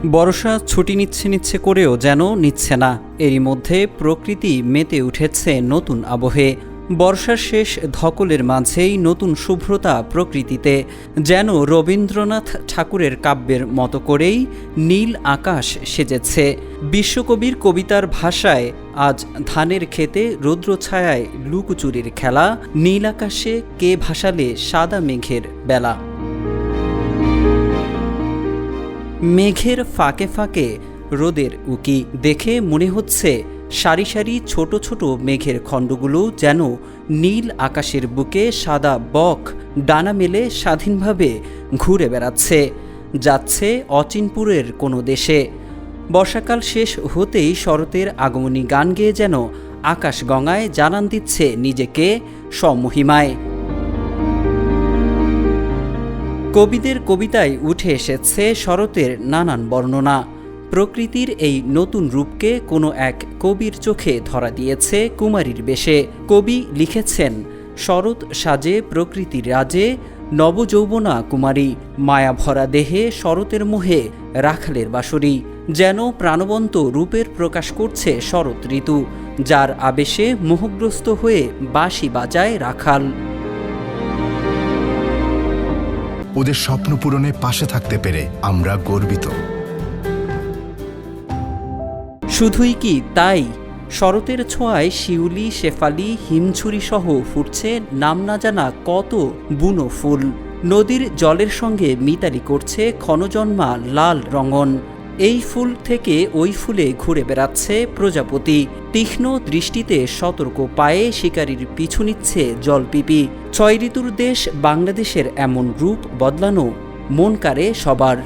বর্ষা ছুটি নিচ্ছে করেও যেন নিচ্ছে না। এরই মধ্যে প্রকৃতি মেতে উঠেছে নতুন আবহে। বর্ষার শেষ ধকলের মাঝেই নতুন শুভ্রতা প্রকৃতিতে, যেন রবীন্দ্রনাথ ঠাকুরের কাব্যের মতো করেই নীল আকাশ সেজেছে। বিশ্বকবির কবিতার ভাষায় আজ ধানের ক্ষেতে রৌদ্রছায়ায় লুকোচুরির খেলা, নীল আকাশে কে ভাসালে সাদা মেঘের বেলা। মেঘের ফাঁকে ফাঁকে রোদের উকি দেখে মনে হচ্ছে সারি সারি ছোট ছোট মেঘের খণ্ডগুলো যেন নীল আকাশের বুকে সাদা বক ডানা মেলে স্বাধীনভাবে ঘুরে বেড়াচ্ছে, যাচ্ছে অচিনপুরের কোনো দেশে। বর্ষাকাল শেষ হতেই শরতের আগমনী গান গেয়ে যেন আকাশ গঙ্গায় জানান দিচ্ছে নিজেকে স্বমহিমায়। কবিদের কবিতায় উঠে এসেছে শরতের নানান বর্ণনা। প্রকৃতির এই নতুন রূপকে কোনো এক কবির চোখে ধরা দিয়েছে কুমারীর বেশে। কবি লিখেছেন, শরৎ সাজে প্রকৃতির রাজে, নবযৌবনা কুমারী, মায়া ভরা দেহে শরতের মোহে রাখালের বাঁশরি। যেন প্রাণবন্ত রূপের প্রকাশ করছে শরৎ ঋতু, যার আবেশে মোহগ্রস্ত হয়ে বাঁশি বাজায় রাখাল। ওদের স্বপ্ন পূরণে পাশে থাকতে পেরে আমরা গর্বিত। শুধুই কি তাই, শরতের ছোঁয়ায় শিউলি, শেফালি, হিমছড়ি সহ ফুটছে নাম না জানা কত বুনো ফুল। নদীর জলের সঙ্গে মিতালি করছে ক্ষণজন্মা লাল রঙন। এই ফুল থেকে ওই ফুলে ঘুরে বেড়াচ্ছে প্রজাপতি। তীক্ষ্ণ দৃষ্টিতে সতর্ক পায়ে শিকারীর পিছু নিচ্ছে জলপিপি। 6 ঋতুর দেশ বাংলাদেশের এমন রূপ বদলানো মন কাড়ে সবার।